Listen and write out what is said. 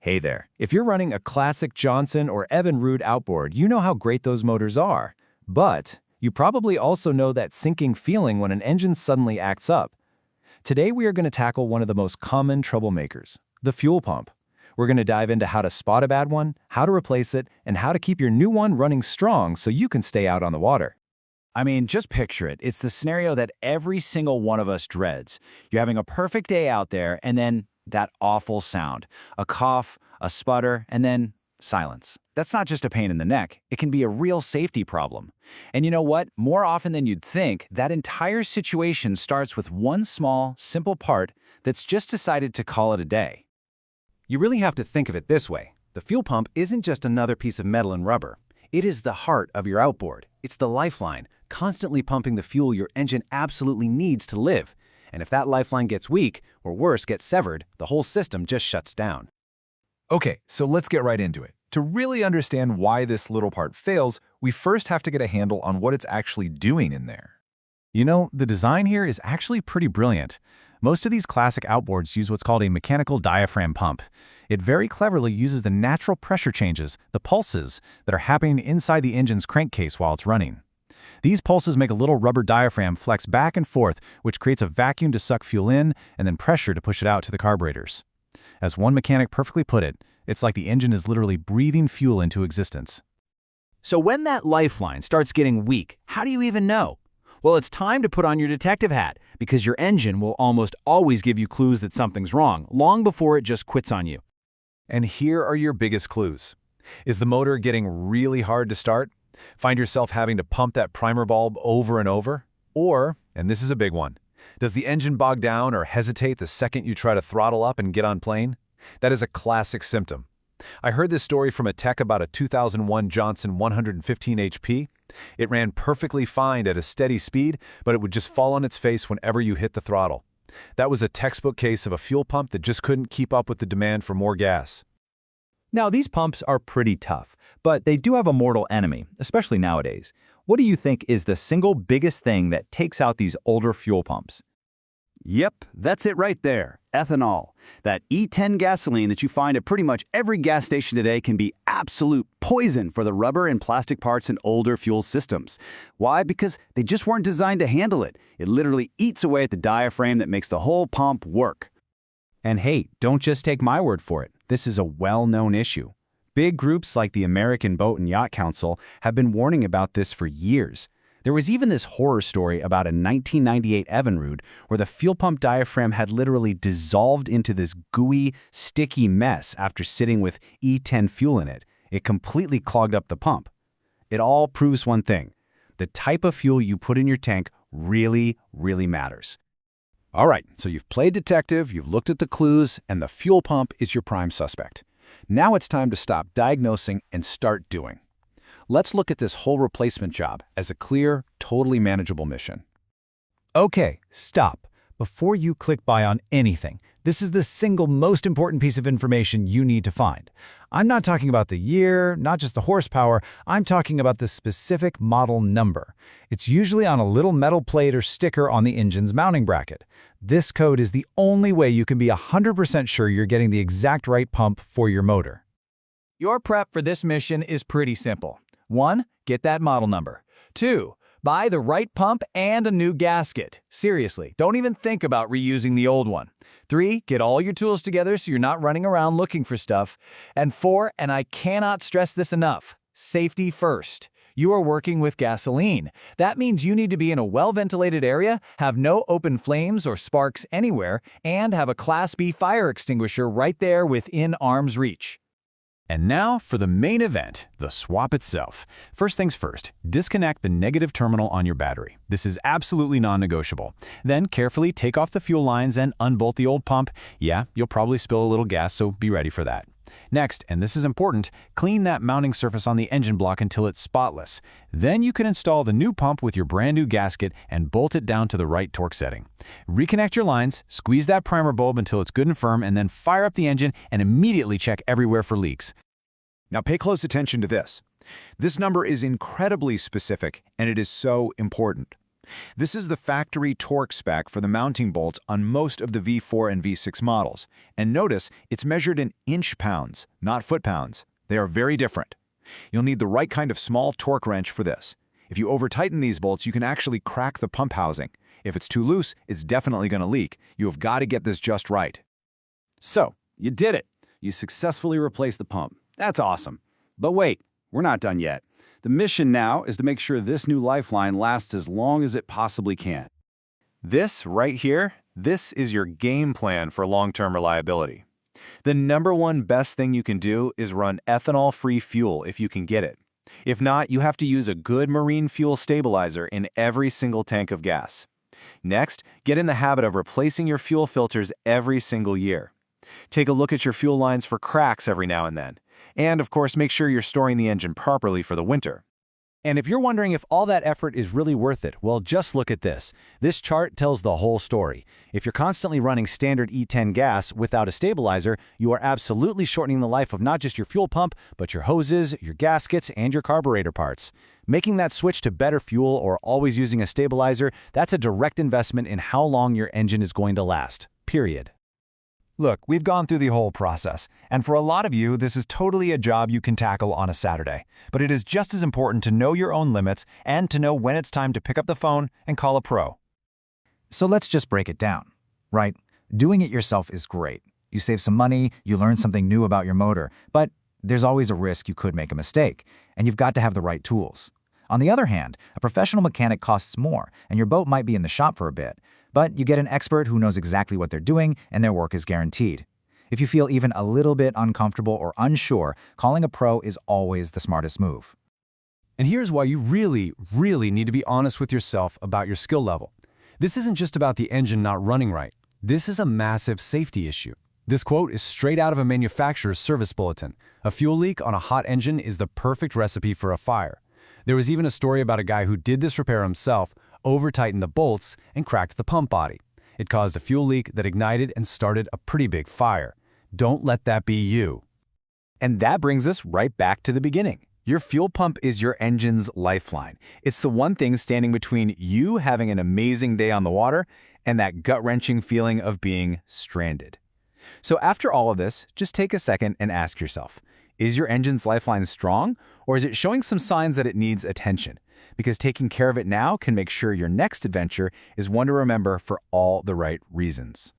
Hey there. If you're running a classic Johnson or Evinrude outboard, you know how great those motors are. But you probably also know that sinking feeling when an engine suddenly acts up. Today we are going to tackle one of the most common troublemakers, the fuel pump. We're going to dive into how to spot a bad one, how to replace it, and how to keep your new one running strong so you can stay out on the water. I mean, just picture it. It's the scenario that every single one of us dreads. You're having a perfect day out there, and then that awful sound. A cough, a sputter, and then silence. That's not just a pain in the neck. It can be a real safety problem. And you know what? More often than you'd think, that entire situation starts with one small, simple part that's just decided to call it a day. You really have to think of it this way. The fuel pump isn't just another piece of metal and rubber. It is the heart of your outboard. It's the lifeline, constantly pumping the fuel your engine absolutely needs to live. And if that lifeline gets weak, or worse, gets severed, the whole system just shuts down. Okay, so let's get right into it. To really understand why this little part fails, we first have to get a handle on what it's actually doing in there. You know, the design here is actually pretty brilliant. Most of these classic outboards use what's called a mechanical diaphragm pump. It very cleverly uses the natural pressure changes, the pulses, that are happening inside the engine's crankcase while it's running. These pulses make a little rubber diaphragm flex back and forth, which creates a vacuum to suck fuel in and then pressure to push it out to the carburetors. As one mechanic perfectly put it, it's like the engine is literally breathing fuel into existence. So when that lifeline starts getting weak, how do you even know? Well, it's time to put on your detective hat, because your engine will almost always give you clues that something's wrong, long before it just quits on you. And here are your biggest clues. Is the motor getting really hard to start? Find yourself having to pump that primer bulb over and over? Or, and this is a big one, does the engine bog down or hesitate the second you try to throttle up and get on plane? That is a classic symptom. I heard this story from a tech about a 2001 Johnson 115 HP. It ran perfectly fine at a steady speed, but it would just fall on its face whenever you hit the throttle. That was a textbook case of a fuel pump that just couldn't keep up with the demand for more gas. Now, these pumps are pretty tough, but they do have a mortal enemy, especially nowadays. What do you think is the single biggest thing that takes out these older fuel pumps? Yep, that's it right there. Ethanol. That E10 gasoline that you find at pretty much every gas station today can be absolute poison for the rubber and plastic parts in older fuel systems. Why? Because they just weren't designed to handle it. It literally eats away at the diaphragm that makes the whole pump work. And hey, don't just take my word for it. This is a well-known issue. Big groups like the American Boat and Yacht Council have been warning about this for years. There was even this horror story about a 1998 Evinrude where the fuel pump diaphragm had literally dissolved into this gooey, sticky mess after sitting with E10 fuel in it. It completely clogged up the pump. It all proves one thing. The type of fuel you put in your tank really, really matters. All right, so you've played detective, you've looked at the clues, and the fuel pump is your prime suspect. Now it's time to stop diagnosing and start doing. Let's look at this whole replacement job as a clear, totally manageable mission. Okay, stop. Before you click buy on anything, this is the single most important piece of information you need to find. I'm not talking about the year, not just the horsepower, I'm talking about the specific model number. It's usually on a little metal plate or sticker on the engine's mounting bracket. This code is the only way you can be 100% sure you're getting the exact right pump for your motor. Your prep for this mission is pretty simple. 1. Get that model number. 2. Buy the right pump and a new gasket. Seriously, don't even think about reusing the old one. 3. Get all your tools together so you're not running around looking for stuff. And 4, and I cannot stress this enough, safety first. You are working with gasoline. That means you need to be in a well-ventilated area, have no open flames or sparks anywhere, and have a Class B fire extinguisher right there within arm's reach. And now for the main event, the swap itself. First things first, disconnect the negative terminal on your battery. This is absolutely non-negotiable. Then carefully take off the fuel lines and unbolt the old pump. Yeah, you'll probably spill a little gas, so be ready for that. Next, and this is important, clean that mounting surface on the engine block until it's spotless. Then you can install the new pump with your brand new gasket and bolt it down to the right torque setting. Reconnect your lines, squeeze that primer bulb until it's good and firm, and then fire up the engine and immediately check everywhere for leaks. Now pay close attention to this. This number is incredibly specific, and it is so important. This is the factory torque spec for the mounting bolts on most of the V4 and V6 models. And notice, it's measured in inch-pounds, not foot-pounds. They are very different. You'll need the right kind of small torque wrench for this. If you over-tighten these bolts, you can actually crack the pump housing. If it's too loose, it's definitely going to leak. You have got to get this just right. So, you did it. You successfully replaced the pump. That's awesome. But wait, we're not done yet. The mission now is to make sure this new lifeline lasts as long as it possibly can. This right here, this is your game plan for long-term reliability. The #1 best thing you can do is run ethanol-free fuel if you can get it. If not, you have to use a good marine fuel stabilizer in every single tank of gas. Next, get in the habit of replacing your fuel filters every single year. Take a look at your fuel lines for cracks every now and then. And, of course, make sure you're storing the engine properly for the winter. And if you're wondering if all that effort is really worth it, well, just look at this. This chart tells the whole story. If you're constantly running standard E10 gas without a stabilizer, you are absolutely shortening the life of not just your fuel pump, but your hoses, your gaskets, and your carburetor parts. Making that switch to better fuel or always using a stabilizer, that's a direct investment in how long your engine is going to last. Period. Look, we've gone through the whole process, and for a lot of you, this is totally a job you can tackle on a Saturday. But it is just as important to know your own limits and to know when it's time to pick up the phone and call a pro. So let's just break it down, right? Doing it yourself is great. You save some money, you learn something new about your motor, but there's always a risk you could make a mistake, and you've got to have the right tools. On the other hand, a professional mechanic costs more, and your boat might be in the shop for a bit, but you get an expert who knows exactly what they're doing, and their work is guaranteed. If you feel even a little bit uncomfortable or unsure, calling a pro is always the smartest move. And here's why you really need to be honest with yourself about your skill level. This isn't just about the engine not running right. This is a massive safety issue. This quote is straight out of a manufacturer's service bulletin. A fuel leak on a hot engine is the perfect recipe for a fire. There was even a story about a guy who did this repair himself, over-tightened the bolts, and cracked the pump body. It caused a fuel leak that ignited and started a pretty big fire. Don't let that be you. And that brings us right back to the beginning. Your fuel pump is your engine's lifeline. It's the one thing standing between you having an amazing day on the water and that gut-wrenching feeling of being stranded. So after all of this, just take a second and ask yourself, is your engine's lifeline strong, or is it showing some signs that it needs attention? Because taking care of it now can make sure your next adventure is one to remember for all the right reasons.